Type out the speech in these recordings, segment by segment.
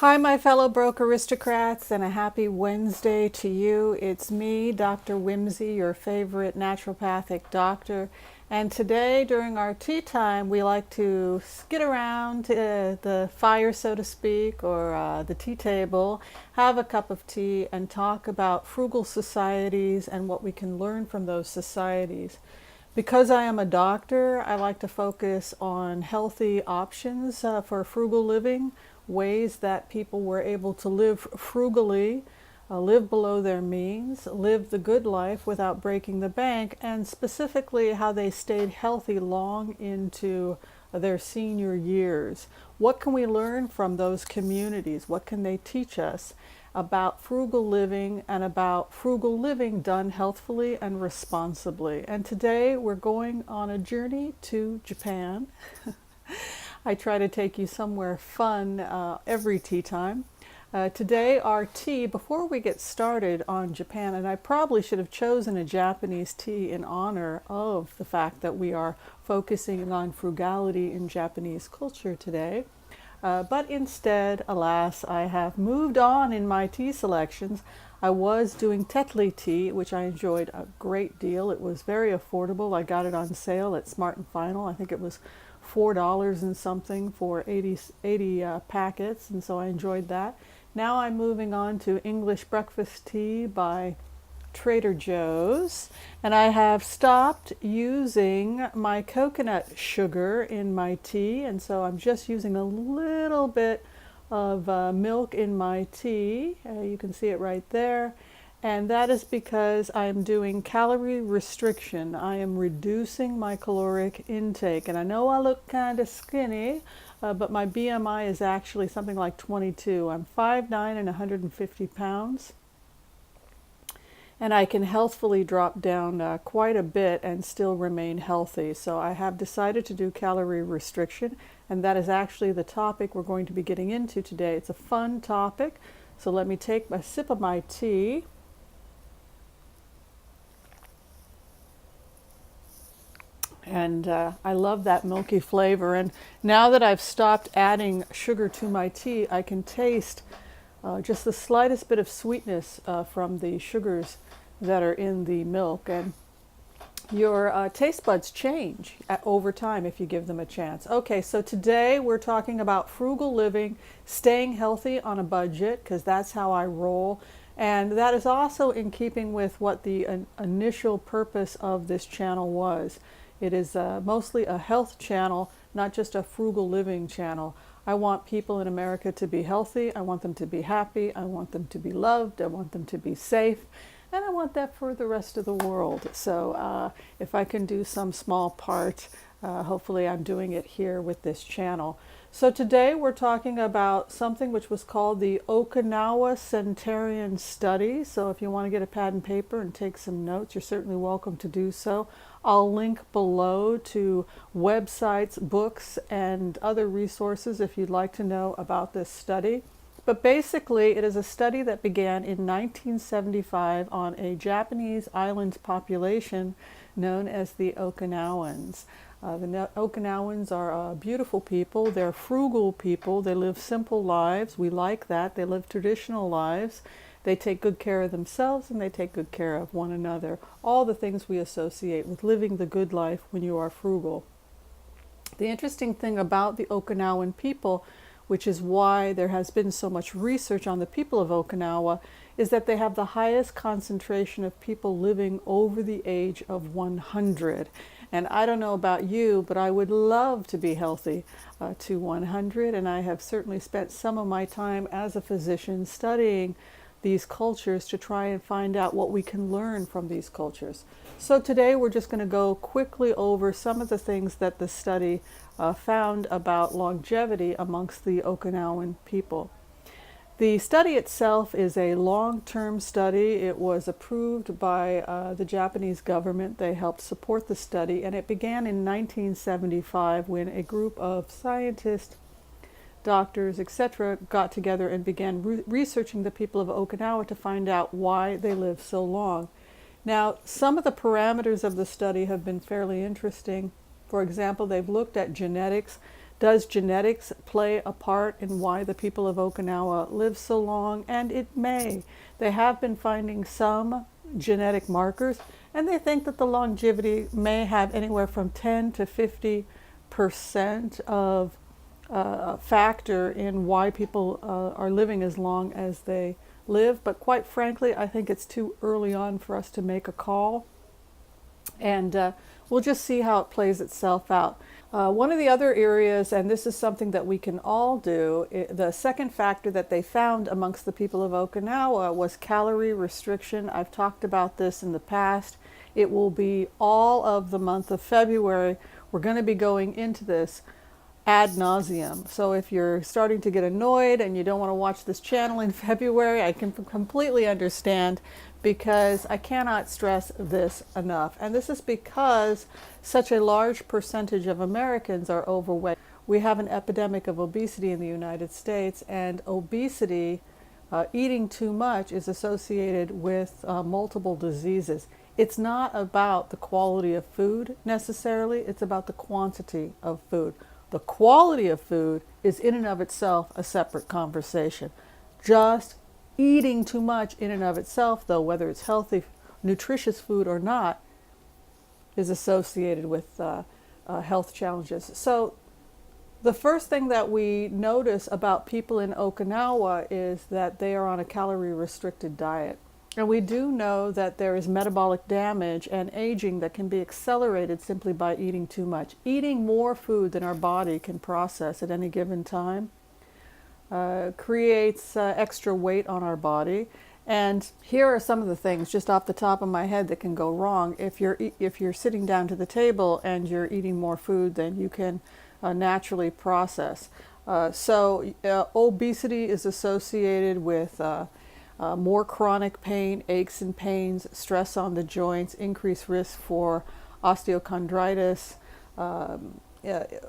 Hi, my fellow broke aristocrats, and a happy Wednesday to you. It's me, Dr. Whimsy, your favorite naturopathic doctor. And today, during our tea time, we like to skid around the fire, so to speak, or the tea table, have a cup of tea, and talk about frugal societies and what we can learn from those societies. Because I am a doctor, I like to focus on healthy options for frugal living, ways that people were able to live frugally, live below their means, live the good life without breaking the bank, and specifically how they stayed healthy long into their senior years. What can we learn from those communities? What can they teach us about frugal living and about frugal living done healthfully and responsibly? And today we're going on a journey to Japan. I try to take you somewhere fun every tea time. Today our tea, before we get started on Japan, and I probably should have chosen a Japanese tea in honor of the fact that we are focusing on frugality in Japanese culture today. But instead, alas, I have moved on in my tea selections. I was doing Tetley tea, which I enjoyed a great deal. It was very affordable. I got it on sale at Smart and Final. I think it was $4 and something for 80 packets, and so I enjoyed that. Now I'm moving on to English breakfast tea by Trader Joe's, and I have stopped using my coconut sugar in my tea, and so I'm just using a little bit of milk in my tea. You can see it right there. And that is because I'm doing calorie restriction. I am reducing my caloric intake. And I know I look kind of skinny, but my BMI is actually something like 22. I'm 5'9" and 150 pounds. And I can healthfully drop down quite a bit and still remain healthy. So I have decided to do calorie restriction, and that is actually the topic we're going to be getting into today. It's a fun topic. So let me take a sip of my tea. And I love that milky flavor. And now that I've stopped adding sugar to my tea, I can taste just the slightest bit of sweetness from the sugars that are in the milk. And your taste buds change over time if you give them a chance. Okay, so today we're talking about frugal living, staying healthy on a budget, because that's how I roll. And that is also in keeping with what the initial purpose of this channel was. It is mostly a health channel, not just a frugal living channel. I want people in America to be healthy. I want them to be happy. I want them to be loved. I want them to be safe. And I want that for the rest of the world. So if I can do some small part, hopefully I'm doing it here with this channel. So today we're talking about something which was called the Okinawa Study. So if you want to get a pad and paper and take some notes, you're certainly welcome to do so. I'll link below to websites, books, and other resources if you'd like to know about this study. But basically, it is a study that began in 1975 on a Japanese island population known as the Okinawans. The Okinawans are beautiful people. They're frugal people. They live simple lives. We like that. They live traditional lives. They take good care of themselves and they take good care of one another. All the things we associate with living the good life when you are frugal. The interesting thing about the Okinawan people, which is why there has been so much research on the people of Okinawa, is that they have the highest concentration of people living over the age of 100. And I don't know about you, but I would love to be healthy to 100, and I have certainly spent some of my time as a physician studying these cultures to try and find out what we can learn from these cultures. So today we're just going to go quickly over some of the things that the study found about longevity amongst the Okinawan people. The study itself is a long-term study. It was approved by the Japanese government. They helped support the study, and it began in 1975 when a group of scientists, doctors, etc., got together and began researching the people of Okinawa to find out why they live so long. Now, some of the parameters of the study have been fairly interesting. For example, they've looked at genetics. Does genetics play a part in why the people of Okinawa live so long? And it may. They have been finding some genetic markers, and they think that the longevity may have anywhere from 10 to 50% of factor in why people are living as long as they live. But quite frankly, I think it's too early on for us to make a call. And we'll just see how it plays itself out. One of the other areas, and this is something that we can all do, the second factor that they found amongst the people of Okinawa was calorie restriction. I've talked about this in the past. It will be all of the month of February. We're going to be going into this ad nauseum. So if you're starting to get annoyed and you don't want to watch this channel in February, I can completely understand, because I cannot stress this enough. And this is because such a large percentage of Americans are overweight. We have an epidemic of obesity in the United States, and obesity, eating too much, is associated with multiple diseases. It's not about the quality of food necessarily, it's about the quantity of food. The quality of food is in and of itself a separate conversation. Just eating too much in and of itself, though, whether it's healthy, nutritious food or not, is associated with health challenges. So the first thing that we notice about people in Okinawa is that they are on a calorie-restricted diet. And we do know that there is metabolic damage and aging that can be accelerated simply by eating too much. Eating more food than our body can process at any given time creates extra weight on our body. And here are some of the things just off the top of my head that can go wrong if you're sitting down to the table and you're eating more food than you can naturally process. So obesity is associated with more chronic pain, aches and pains, stress on the joints, increased risk for osteochondritis.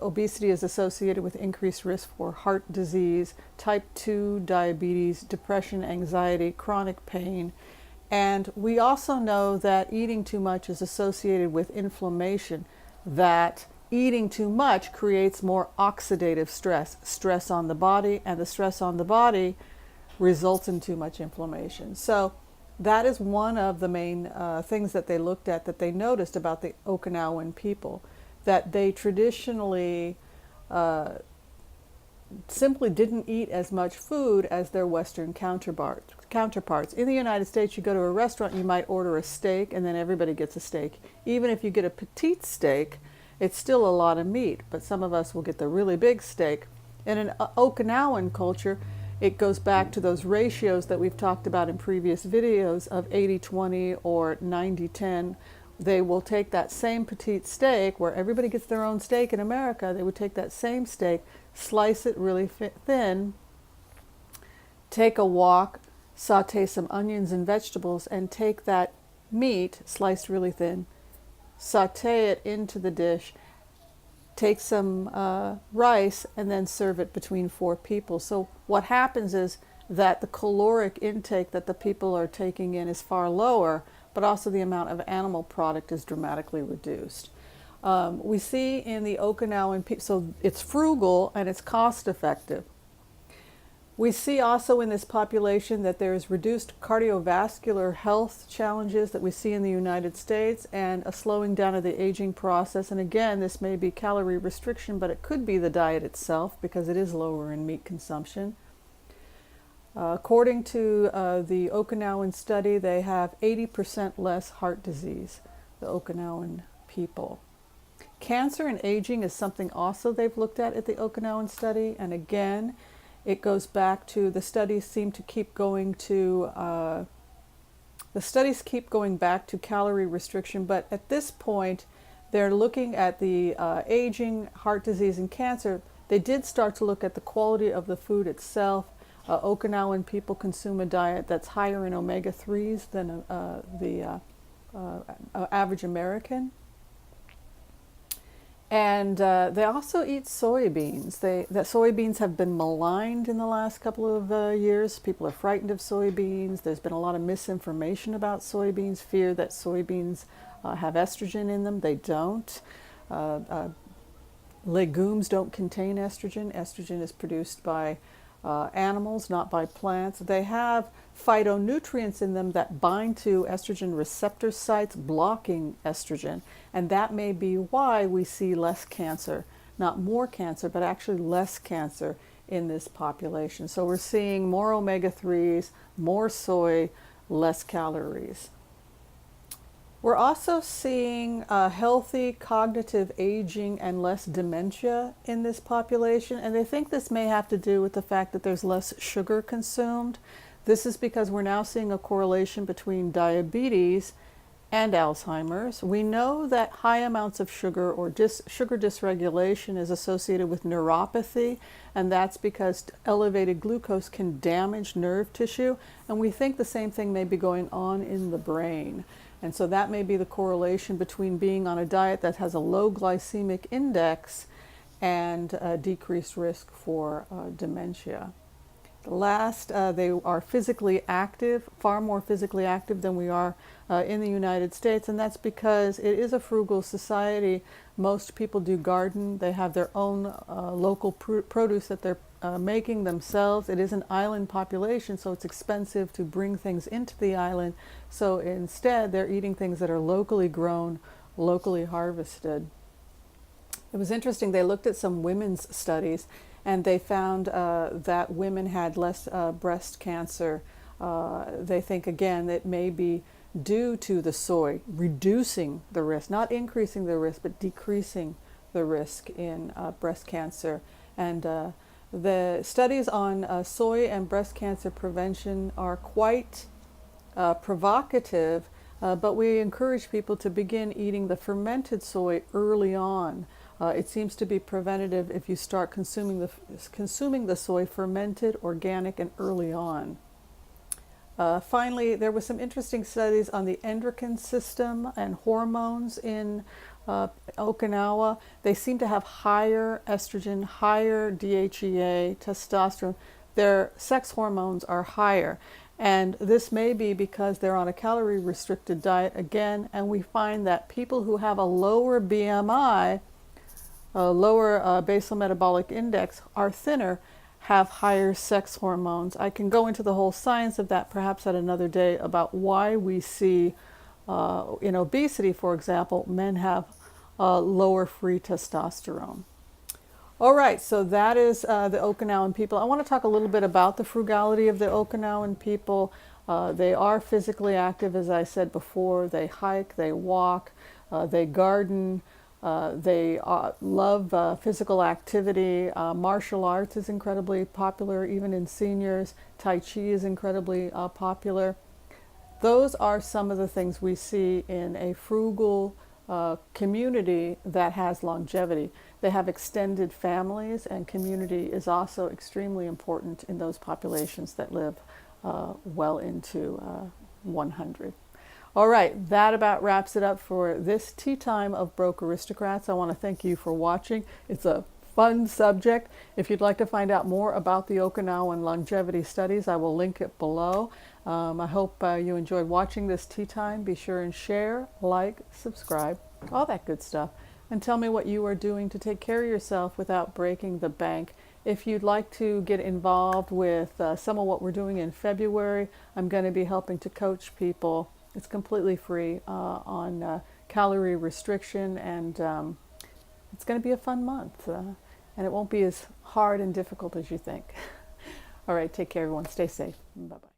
Obesity is associated with increased risk for heart disease, type 2 diabetes, depression, anxiety, chronic pain. And we also know that eating too much is associated with inflammation, that eating too much creates more oxidative stress on the body, and the stress on the body results in too much inflammation. So that is one of the main things that they looked at, that they noticed about the Okinawan people, that they traditionally simply didn't eat as much food as their Western counterparts. In the United States, you go to a restaurant, you might order a steak, and then everybody gets a steak. Even if you get a petite steak, it's still a lot of meat, but some of us will get the really big steak. In an Okinawan culture, it goes back to those ratios that we've talked about in previous videos of 80-20 or 90-10. They will take that same petite steak, where everybody gets their own steak in America, they would take that same steak, slice it really thin, take a wok, saute some onions and vegetables, and take that meat sliced really thin, saute it into the dish, take some rice, and then serve it between 4 people. So what happens is that the caloric intake that the people are taking in is far lower, but also the amount of animal product is dramatically reduced. We see in the Okinawan people, so it's frugal and it's cost effective. We see also in this population that there is reduced cardiovascular health challenges that we see in the United States, and a slowing down of the aging process. And again, this may be calorie restriction, but it could be the diet itself, because it is lower in meat consumption. According to the Okinawan Study, they have 80% less heart disease, the Okinawan people. Cancer and aging is something also they've looked at the Okinawan Study, and again, it goes back to the studies seem to keep going to back to calorie restriction, but at this point they're looking at the aging, heart disease, and cancer. They did start to look at the quality of the food itself. Okinawan people consume a diet that's higher in omega-3s than the average American. And they also eat soybeans. The soybeans have been maligned in the last couple of years. People are frightened of soybeans. There's been a lot of misinformation about soybeans, fear that soybeans have estrogen in them. They don't. Legumes don't contain estrogen. Estrogen is produced by animals, not by plants. They have phytonutrients in them that bind to estrogen receptor sites, blocking estrogen. And that may be why we see less cancer, not more cancer, but actually less cancer in this population. So we're seeing more omega-3s, more soy, less calories. We're also seeing healthy cognitive aging and less dementia in this population, and they think this may have to do with the fact that there's less sugar consumed. This is because we're now seeing a correlation between diabetes and Alzheimer's. We know that high amounts of sugar or sugar dysregulation is associated with neuropathy, and that's because elevated glucose can damage nerve tissue, and we think the same thing may be going on in the brain. And so that may be the correlation between being on a diet that has a low glycemic index and a decreased risk for dementia. Last, they are physically active, far more physically active than we are in the United States, and that's because it is a frugal society. Most people do garden. They have their own local produce that they're making themselves. It is an island population, so it's expensive to bring things into the island. So instead, they're eating things that are locally grown, locally harvested. It was interesting. They looked at some women's studies, and they found that women had less breast cancer. They think, again, that may be due to the soy, reducing the risk, not increasing the risk, but decreasing the risk in breast cancer. And the studies on soy and breast cancer prevention are quite provocative, but we encourage people to begin eating the fermented soy early on. It seems to be preventative if you start consuming the soy fermented, organic, and early on. Finally, there were some interesting studies on the endocrine system and hormones in Okinawa. They seem to have higher estrogen, higher DHEA, testosterone. Their sex hormones are higher. And this may be because they're on a calorie restricted diet again, and we find that people who have a lower BMI, a lower basal metabolic index, are thinner, have higher sex hormones. I can go into the whole science of that perhaps at another day about why we see in obesity, for example, men have lower free testosterone. All right, so that is the Okinawan people. I want to talk a little bit about the frugality of the Okinawan people. They are physically active, as I said before. They hike, they walk, they garden. They love physical activity. Martial arts is incredibly popular, even in seniors. Tai Chi is incredibly popular. Those are some of the things we see in a frugal community that has longevity. They have extended families, and community is also extremely important in those populations that live well into 100. All right, that about wraps it up for this tea time of Broke Aristocrats. I want to thank you for watching. It's a fun subject. If you'd like to find out more about the Okinawan longevity studies, I will link it below. I hope you enjoyed watching this tea time. Be sure and share, like, subscribe, all that good stuff. And tell me what you are doing to take care of yourself without breaking the bank. If you'd like to get involved with some of what we're doing in February, I'm going to be helping to coach people. It's completely free on calorie restriction, and it's going to be a fun month. And it won't be as hard and difficult as you think. All right, take care, everyone. Stay safe. Bye-bye.